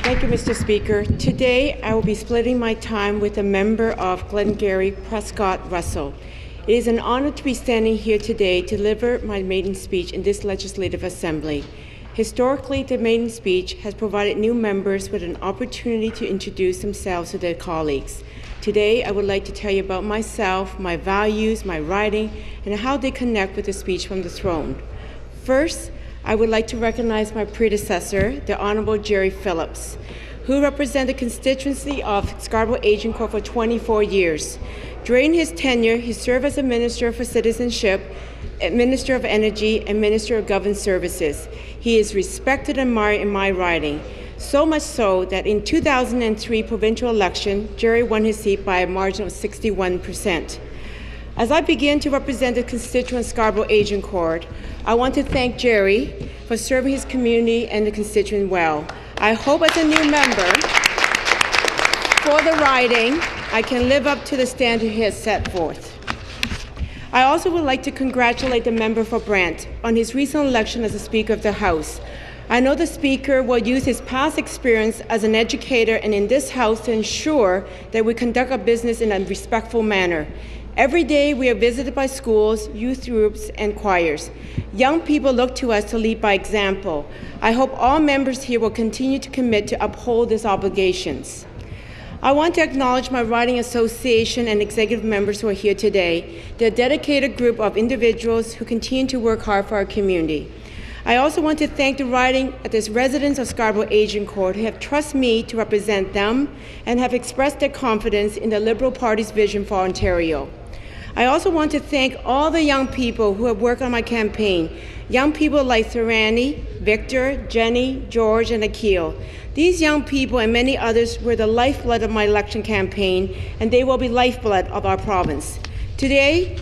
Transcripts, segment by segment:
Thank you, Mr. Speaker. Today, I will be splitting my time with a member of Glengarry Prescott Russell. It is an honor to be standing here today to deliver my maiden speech in this Legislative Assembly. Historically, the maiden speech has provided new members with an opportunity to introduce themselves to their colleagues. Today, I would like to tell you about myself, my values, my writing, and how they connect with the speech from the throne. First, I would like to recognize my predecessor, the Honorable Jerry Phillips, who represented the constituency of Scarborough-Agincourt for 24 years. During his tenure, he served as a Minister for Citizenship, Minister of Energy, and Minister of Government Services. He is respected and admired in my riding, so much so that in 2003 provincial election, Jerry won his seat by a margin of 61%. As I begin to represent the constituent Scarborough-Agincourt, I want to thank Jerry for serving his community and the constituent well. I hope as a new member for the riding, I can live up to the standard he has set forth. I also would like to congratulate the member for Brant on his recent election as the Speaker of the House. I know the Speaker will use his past experience as an educator and in this House to ensure that we conduct our business in a respectful manner. Every day we are visited by schools, youth groups, and choirs. Young people look to us to lead by example. I hope all members here will continue to commit to uphold these obligations. I want to acknowledge my riding association and executive members who are here today. They're a dedicated group of individuals who continue to work hard for our community. I also want to thank the riding at the residents of Scarborough-Agincourt who have trusted me to represent them and have expressed their confidence in the Liberal Party's vision for Ontario. I also want to thank all the young people who have worked on my campaign, young people like Thorani, Victor, Jenny, George, and Akil. These young people and many others were the lifeblood of my election campaign, and they will be lifeblood of our province. Today,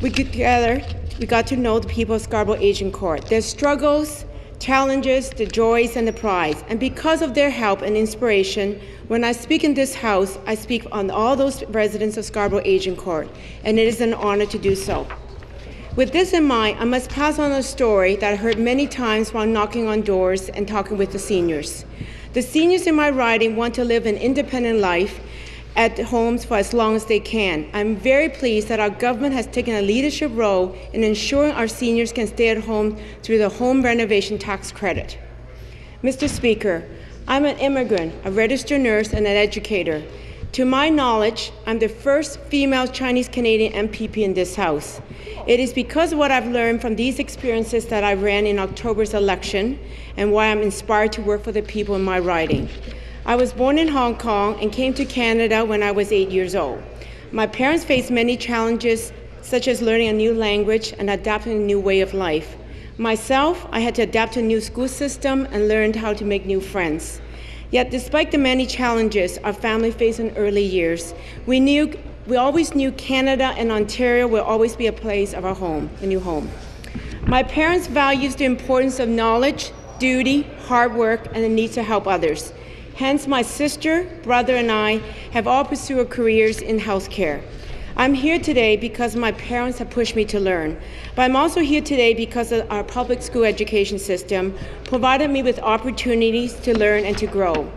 we got to know the people of Scarborough-Agincourt, their struggles, challenges, the joys, and the prides. And because of their help and inspiration, when I speak in this House, I speak on all those residents of Scarborough-Agincourt, and it is an honor to do so. With this in mind, I must pass on a story that I heard many times while knocking on doors and talking with the seniors. The seniors in my riding want to live an independent life at homes for as long as they can. I'm very pleased that our government has taken a leadership role in ensuring our seniors can stay at home through the home renovation tax credit. Mr. Speaker, I'm an immigrant, a registered nurse, and an educator. To my knowledge, I'm the first female Chinese-Canadian MPP in this House. It is because of what I've learned from these experiences that I ran in October's election and why I'm inspired to work for the people in my riding. I was born in Hong Kong and came to Canada when I was 8 years old. My parents faced many challenges, such as learning a new language and adapting a new way of life. Myself, I had to adapt to a new school system and learned how to make new friends. Yet, despite the many challenges our family faced in early years, we always knew Canada and Ontario will always be a place of our home, a new home. My parents valued the importance of knowledge, duty, hard work, and the need to help others. Hence, my sister, brother, and I have all pursued careers in healthcare. I'm here today because my parents have pushed me to learn, but I'm also here today because of our public school education system provided me with opportunities to learn and to grow.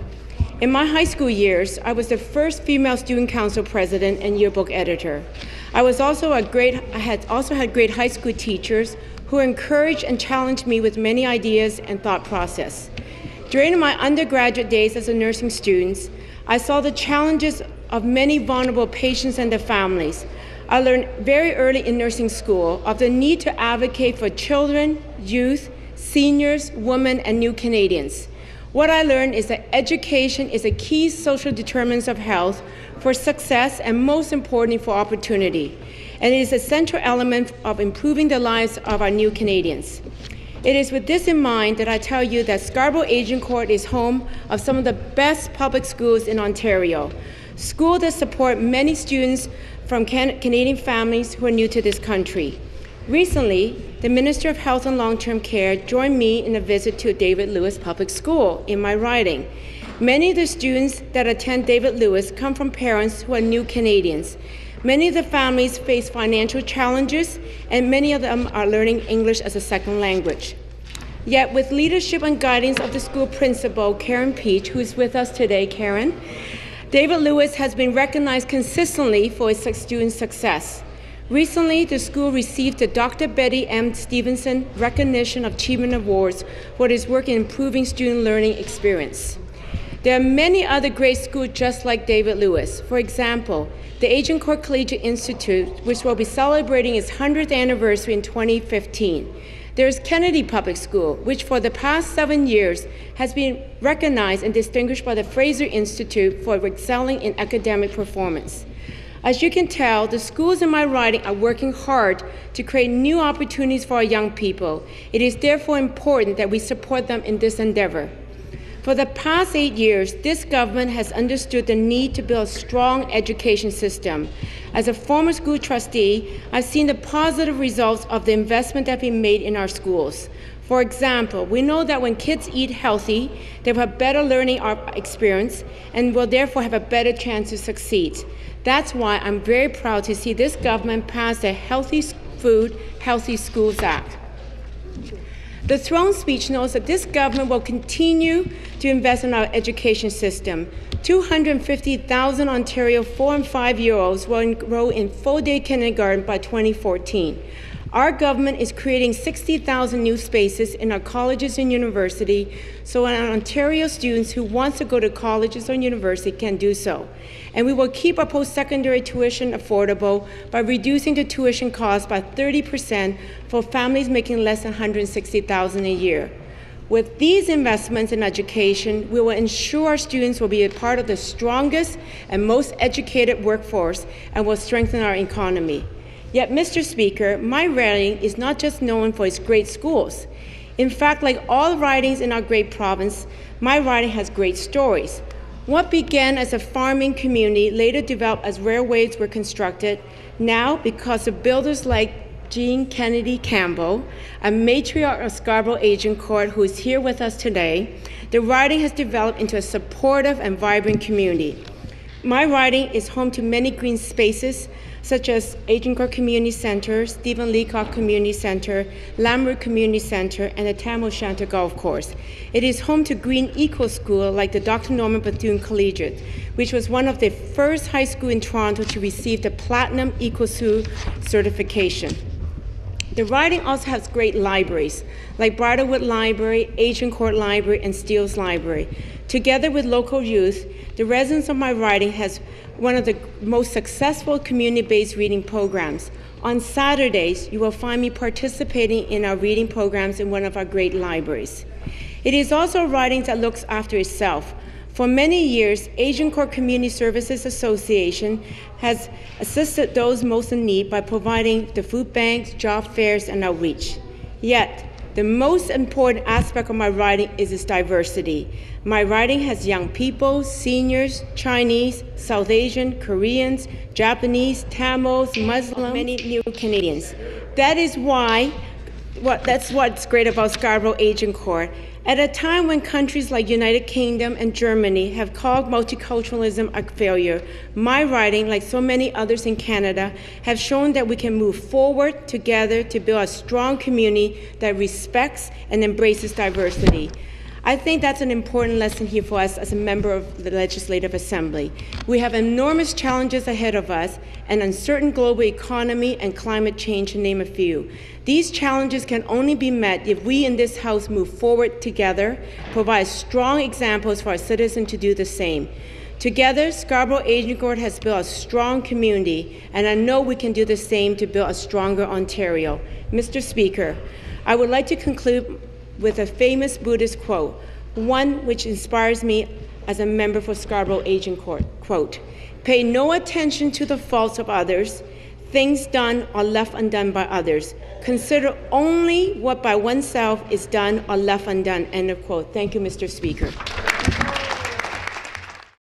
In my high school years, I was the first female student council president and yearbook editor. I had also had great high school teachers who encouraged and challenged me with many ideas and thought process. During my undergraduate days as a nursing student, I saw the challenges of many vulnerable patients and their families. I learned very early in nursing school of the need to advocate for children, youth, seniors, women, and new Canadians. What I learned is that education is a key social determinant of health for success and most importantly for opportunity, and it is a central element of improving the lives of our new Canadians. It is with this in mind that I tell you that Scarborough-Agincourt is home of some of the best public schools in Ontario, schools that support many students from Canadian families who are new to this country. Recently, the Minister of Health and Long-Term Care joined me in a visit to David Lewis Public School in my riding. Many of the students that attend David Lewis come from parents who are new Canadians. Many of the families face financial challenges, and many of them are learning English as a second language. Yet with leadership and guidance of the school principal, Karen Peach, who is with us today, Karen, David Lewis has been recognized consistently for his student success. Recently, the school received the Dr. Betty M. Stevenson Recognition of Achievement Awards for his work in improving student learning experience. There are many other great schools just like David Lewis. For example, the Agincourt Collegiate Institute, which will be celebrating its 100th anniversary in 2015. There's Kennedy Public School, which for the past 7 years has been recognized and distinguished by the Fraser Institute for excelling in academic performance. As you can tell, the schools in my riding are working hard to create new opportunities for our young people. It is therefore important that we support them in this endeavor. For the past 8 years, this government has understood the need to build a strong education system. As a former school trustee, I've seen the positive results of the investment that we made in our schools. For example, we know that when kids eat healthy, they will have better learning experience and will therefore have a better chance to succeed. That's why I'm very proud to see this government pass the Healthy Food, Healthy Schools Act. The throne speech knows that this government will continue to invest in our education system. 250,000 Ontario 4- and 5-year-olds will enroll in full-day kindergarten by 2014. Our government is creating 60,000 new spaces in our colleges and universities so our Ontario students who want to go to colleges or university can do so. And we will keep our post-secondary tuition affordable by reducing the tuition cost by 30% for families making less than $160,000 a year. With these investments in education, we will ensure our students will be a part of the strongest and most educated workforce and will strengthen our economy. Yet, Mr. Speaker, my riding is not just known for its great schools. In fact, like all ridings in our great province, my riding has great stories. What began as a farming community later developed as railways were constructed. Now, because of builders like Jean Kennedy Campbell, a matriarch of Scarborough Agincourt who is here with us today, the riding has developed into a supportive and vibrant community. My riding is home to many green spaces, such as Agincourt Community Centre, Stephen Leacock Community Centre, Lamoureux Community Centre, and the Tam O'Shanter Golf Course. It is home to green eco-school like the Dr. Norman Bethune Collegiate, which was one of the first high school in Toronto to receive the Platinum Eco-School certification. The riding also has great libraries, like Bridlewood Library, Agincourt Library, and Steeles Library. Together with local youth, the residents of my riding has one of the most successful community-based reading programs. On Saturdays, you will find me participating in our reading programs in one of our great libraries. It is also a riding that looks after itself. For many years, Agincourt Community Services Association has assisted those most in need by providing the food banks, job fairs, and outreach. Yet, the most important aspect of my riding is its diversity. My riding has young people, seniors, Chinese, South Asian, Koreans, Japanese, Tamils, Muslims, many new Canadians. That's what's great about Scarborough Agincourt. At a time when countries like United Kingdom and Germany have called multiculturalism a failure, my riding, like so many others in Canada, have shown that we can move forward together to build a strong community that respects and embraces diversity. I think that's an important lesson here for us as a member of the Legislative Assembly. We have enormous challenges ahead of us, an uncertain global economy and climate change, to name a few. These challenges can only be met if we in this House move forward together, provide strong examples for our citizens to do the same. Together, Scarborough Agincourt has built a strong community, and I know we can do the same to build a stronger Ontario. Mr. Speaker, I would like to conclude with a famous Buddhist quote, one which inspires me as a member for Scarborough Agincourt. Quote, "Pay no attention to the faults of others, things done or left undone by others. Consider only what by oneself is done or left undone." End of quote. Thank you, Mr. Speaker.